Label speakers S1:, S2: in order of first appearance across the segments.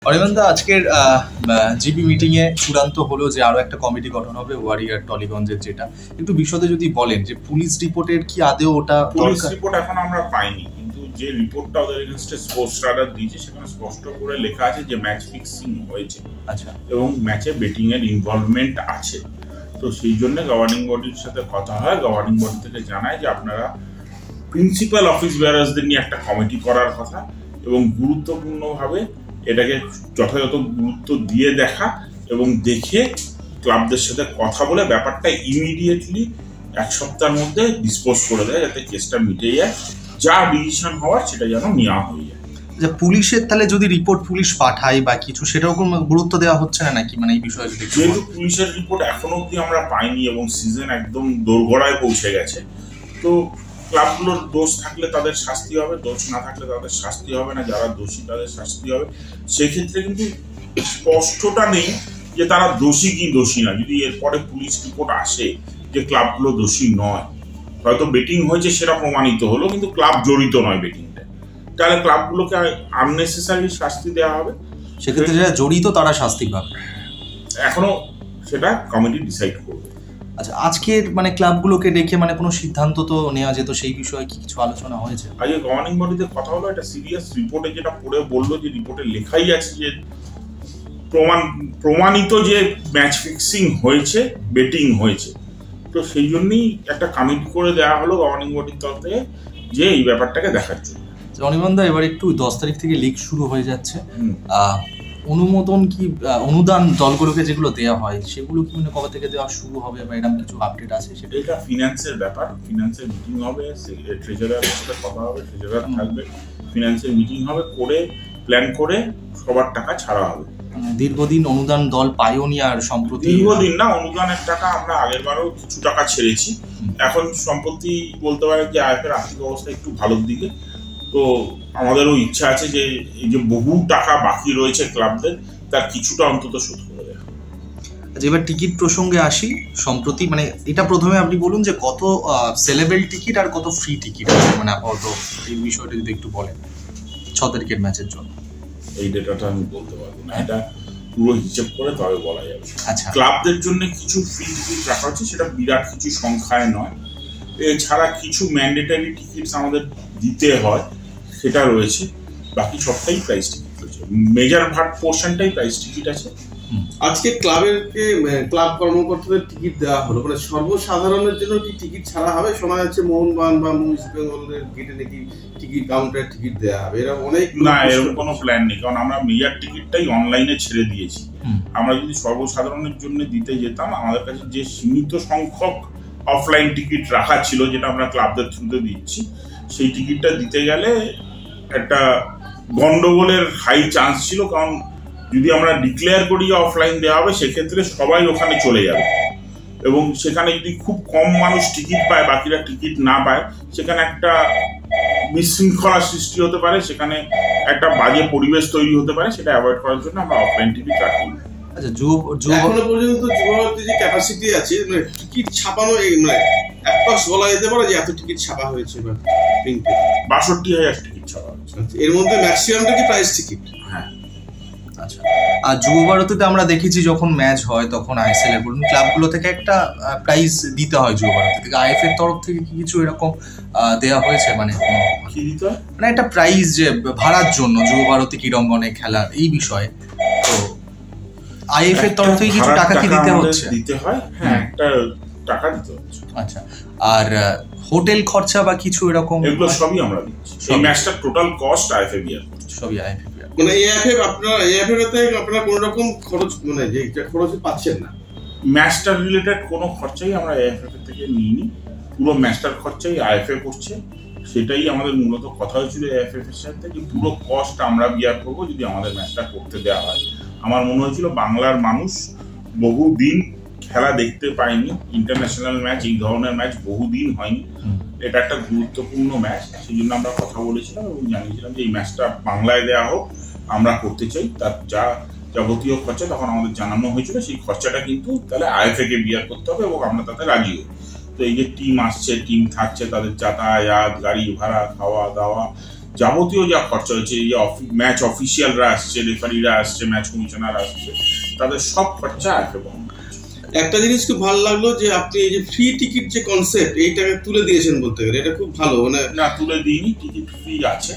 S1: অনির্বাণদা, আজকের GB meeting এ চূড়ান্ত হলো যে আরো একটা কমিটি গঠন হবে ওয়ারিয়ার টলিগঞ্জের। যেটা একটু বিশদে যদি বলেন যে পুলিশ রিপোর্টের কি আদৌ ওটা
S2: পুলিশ রিপোর্ট এখন আমরা পাইনি, কিন্তু যে রিপোর্টটা ওদের এগেইনস্টে স্পোর্টস রাডার দিয়েছে সেখানে স্পষ্ট করে লেখা আছে যে ম্যাচ ফিক্সিং হয়েছে।
S1: আচ্ছা।
S2: এবং ম্যাচে বেটিং এর ইনভলভমেন্ট আছে। তো সেই জন্য গভর্নিং বডির সাথে কথা হয়, গভর্নিং বডি থেকে জানায় যে আপনারা প্রিন্সিপাল অফিস বেয়ারার্সদের নিয়ে একটা কমিটি করার কথা এবং গুরুত্বপূর্ণভাবে এটাকে যথাযথ গুরুত্ব দিয়ে দেখা এবং দেখে ক্লাবদের সাথে কথা বলে ব্যাপারটা ইমিডিয়েটলি এক সপ্তাহের মধ্যে ডিসপোজ করে দেয়, যাতে কেসটা মিটে যায়, যা ডিসিশন হওয়ার সেটা যেন নেওয়া হয়ে যায়।
S1: যে পুলিশের তাহলে যদি রিপোর্ট পুলিশ পাঠায় বা কিছু, সেটাও কোনো গুরুত্ব দেওয়া হচ্ছে না নাকি, মানে এই বিষয়ে?
S2: যেহেতু পুলিশের রিপোর্ট এখনো অব্দি আমরা পাইনি এবং সিজন একদম দোরগোড়ায় পৌঁছে গেছে, তো ক্লাবগুলোর দোষ থাকলে তাদের শাস্তি হবে, দোষ না থাকলে তাদের শাস্তি হবে না, যারা দোষী তাদের শাস্তি হবে। সেক্ষেত্রে কিন্তু স্পষ্টটা নেই যে তারা দোষী কি দোষী না। যদি এরপরে পুলিশ রিপোর্ট আসে যে ক্লাবগুলো দোষী নয়, হয়তো বেটিং হয়েছে সেটা প্রমাণিত হলো কিন্তু ক্লাব জড়িত নয় বেটিংটা, তাহলে ক্লাবগুলোকে আননেসেসারি শাস্তি দেওয়া হবে।
S1: সেক্ষেত্রে যারা জড়িত তারা শাস্তি পাবে।
S2: এখনো সেটা কমিটি ডিসাইড করবে।
S1: আচ্ছা, আজকের মানে ক্লাবগুলোকে ডেকে মানে কোনো সিদ্ধান্ত তো নেওয়া যেত, সেই বিষয়ে কি কিছু আলোচনা হয়েছে?
S2: আজকে গভর্নিং বডিতে কথা হলো, একটা সিরিয়াস রিপোর্টে যেটা পড়ে বললো যে রিপোর্টে লেখাই আছে যে প্রমাণিত যে ম্যাচ ফিক্সিং হয়েছে, বেটিং হয়েছে। তো সেই জন্যই একটা কমিটি করে দেওয়া হলো গভর্নিং বডির তরফ থেকে যে এই ব্যাপারটাকে দেখার জন্য।
S1: অনির্বাণদা, এবার একটু 10 তারিখ থেকে লিগ শুরু হয়ে যাচ্ছে, অনুমোদন কি অনুদান দলগুলোকে যেগুলো দেওয়া হয় সেগুলো কি মানে কবে থেকে দেওয়া শুরু হবে বা এরকম কিছু আপডেট আছে? সেটা
S2: এটা ফিনান্সের ব্যাপার, ফিনান্সের মিটিং হবে, ট্রেজারারের সাথে কথা হবে, ট্রেজারার থাকবে, ফিনান্সের মিটিং হবে, করে প্ল্যান করে সবার টাকা ছাড়া হবে।
S1: দীর্ঘদিন অনুদান দল পায়নি, আর সম্প্রতি
S2: দীর্ঘদিন না, অনুদানের টাকা আমরা আগের বারও কিছু টাকা ছেড়েছি। এখন সম্প্রতি বলতে পারে যে আইএফের আর্থিক অবস্থা একটু ভালোর দিকে, তো আমাদেরও ইচ্ছা আছে যে এই যে বহু টাকা বাকি রয়েছে ক্লাবদের, তার কিছুটা অন্তত শোধ করে দেয়।
S1: আচ্ছা, এবার টিকিট প্রসঙ্গে আসি। সম্প্রতি মানে এটা প্রথমে আপনি বলুন যে কত সেলেবল টিকিট আর কত ফ্রি টিকিট আছে, মানে আপাতত এই বিষয়টা যদি একটু বলেন 6 তারিখের ম্যাচের জন্য।
S2: এই ডেটাটা আমি বলতে পারবো না, এটা পুরো হিসেব করে তবে বলা যাবে।
S1: আচ্ছা,
S2: ক্লাবদের জন্য কিছু ফ্রি টিকিট রাখা হচ্ছে, সেটা বিরাট কিছু সংখ্যায় নয়। এছাড়া কিছু ম্যান্ডেটারি টিকিটস আমাদের দিতে হয়, সেটা রয়েছে। বাকি সবটাই প্রাইস টিকিট রয়েছে, মেজর ভার্ট পোর্শনটাই প্রাইস টিকিট আছে।
S3: আজকে ক্লাব কর্মকর্তাদের টিকিট দেওয়া হলো, মানে সর্বসাধারণের জন্য কি টিকিট ছাড়া হবে? শোনা যাচ্ছে মোহনবাগান বা ইস্ট বেঙ্গলের গেটে নাকি টিকিট কাউন্টারে টিকিট দেওয়া হবে, এরকম অনেক।
S2: না, এরকম কোনো প্ল্যান নেই, কারণ আমরা মেজর টিকিটটাই অনলাইনে ছেড়ে দিয়েছি। আমরা যদি সর্বসাধারণের জন্য দিতে যেতাম, আমাদের কাছে যে সীমিত সংখ্যক অফলাইন টিকিট রাখা ছিল, যেটা আমরা ক্লাবদের থ্রুতে দিচ্ছি, সেই টিকিটটা দিতে গেলে একটা গন্ডগোলের হাই চান্স ছিল। কারণ যদি আমরা ডিক্লেয়ার করি যে অফলাইন দেওয়া হবে, সেক্ষেত্রে সবাই ওখানে চলে যাবে এবং সেখানে যদি খুব কম মানুষ টিকিট পায়, বাকিরা টিকিট না পায়, সেখানে একটা বিশৃঙ্খলা সৃষ্টি হতে পারে, সেখানে একটা বাজে পরিবেশ তৈরি হতে পারে। সেটা অ্যাভয়েড করার জন্য আমরা অফলাইন টিকিট রাখি।
S1: আচ্ছা,
S3: এখনো পর্যন্ত যুবভারতীর যে ক্যাপাসিটি আছে, মানে টিকিট ছাপানো, মানে অ্যাপ্রক্স বলা যেতে পারে যে এত টিকিট ছাপা হয়েছে বা
S2: 62,000 টিকিট ছাপা হয়েছে।
S3: এর মধ্যে ম্যাক্সিমামটা কি প্রাইস টিকিট?
S2: হ্যাঁ।
S1: আচ্ছা, আর যুব ভারতীতে আমরা দেখেছি যখন ম্যাচ হয় তখন আইএসএল এর বলুন ক্লাবগুলো থেকে একটা প্রাইজ দিতে হয় যুব ভারতী থেকে। আইএফ এর তরফ থেকে কি কিছু এরকম দেওয়া হয়েছে, মানে
S2: কি দিতে হয়?
S1: মানে একটা প্রাইজ যে ভাড়ার জন্য যুব ভারতী ক্রীড়াঙ্গনে খেলার এই বিষয়ে, তো আইএফ এর তরফ থেকে কিছু টাকা কি দিতে হচ্ছে?
S2: দিতে হয়, হ্যাঁ, একটা টাকা দিতে হচ্ছে।
S1: আচ্ছা, আর হোটেল খরচা বা কিছু এরকম?
S2: এগুলো সবই আমরা দিচ্ছি। এই ম্যাচটার টোটাল কস্ট আইএফএ বিয়ার করছে।
S1: সবই আইএফএ।
S3: মানে এএফএ আপনারা কোনো রকম খরচ, মানে যে খরচ পাচ্ছেন না?
S2: ম্যাচটার রিলেটেড কোনো খরচাই আমরা এএফএফ থেকে নিইনি, পুরো ম্যাচটার খরচাই আইএফএ করছে। সেটাই আমাদের মূলত কথা হয়েছিল এএফএফ এর সাথে, যে পুরো কস্ট আমরা বিয়ার করবো যদি আমাদের ম্যাচটা করতে দেওয়া হয়। আমার মনে হয়েছিল বাংলার মানুষ বহুদিন খেলা দেখতে পায়নি, ইন্টারন্যাশনাল ম্যাচ, এই ধরনের ম্যাচ বহুদিন হয়নি। এটা একটা গুরুত্বপূর্ণ ম্যাচ, সেই জন্য আমরা কথা বলেছিলাম এবং জানিয়েছিলাম যে এই ম্যাচটা বাংলায় দেওয়া হোক, আমরা করতে চাই। তার যা যাবতীয় খরচা তখন আমাদের জানানো হয়েছিল, সেই খরচাটা কিন্তু তাহলে আইএফএ কে বিয়ার করতে হবে এবং আমরা তাতে রাজি হই। তো এই যে টিম আসছে, টিম থাকছে, তাদের যাতায়াত, গাড়ি ভাড়া, খাওয়া দাওয়া, যাবতীয় যা খরচা হয়েছে, এই ম্যাচ অফিসিয়ালরা আসছে, রেফারিরা আসছে, ম্যাচ কমিশনার আসছে, তাদের সব খরচা আইএফএ বহন করছে।
S3: একটা জিনিস খুব ভালো লাগলো যে আপনি এই যে ফ্রি টিকিট যে কনসেপ্ট এইটাকে তুলে দিয়েছেন বলতে গেলে, এটা খুব ভালো। মানে
S2: না, তুলে দিইনি, টিকিট ফ্রি আছে,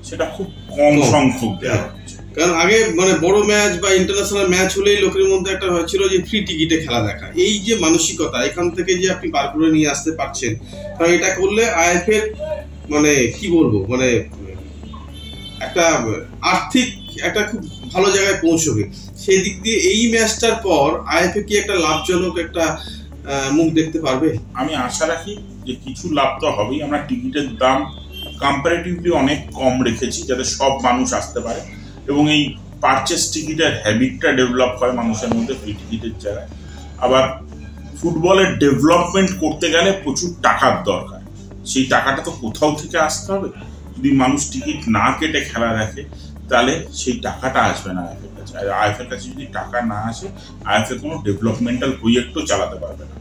S2: সেটা খুব কম সংখ্যক দেওয়া হচ্ছে।
S3: কারণ আগে মানে বড় ম্যাচ বা ইন্টারন্যাশনাল ম্যাচ হলেই লোকের মধ্যে একটা ছিল যে ফ্রি টিকিটে খেলা দেখা, এই যে মানসিকতা এখান থেকে যে আপনি বার করে নিয়ে আসতে পারছেন, কারণ এটা করলে আইএফএ মানে কি বলবো, মানে একটা আর্থিক একটা খুব ভালো জায়গায় পৌঁছবে। সেই দিক দিয়ে এই ম্যাচটার পর আইএফএ কি একটা লাভজনক একটা মুখ দেখতে পারবে?
S2: আমি আশা রাখি যে কিছু লাভ তো হবেই। আমরা টিকিটের দাম কম্পারেটিভলি অনেক কম রেখেছি যাতে সব মানুষ আসতে পারে এবং এই পারচেস টিকিটের হ্যাবিটটা ডেভেলপ হয় মানুষের মধ্যে ফ্রি টিকিটের জায়গায়। আবার ফুটবলের ডেভেলপমেন্ট করতে গেলে প্রচুর টাকার দরকার, সেই টাকাটা তো কোথাও থেকে আসতে হবে। যদি মানুষ টিকিট না কেটে খেলা দেখে তাহলে সেই টাকাটা আসবে না আইএফএর কাছে, আর আইএফএর কাছে যদি টাকা না আসে আইএফএ কোনো ডেভেলপমেন্টাল প্রজেক্টও চালাতে পারবে না।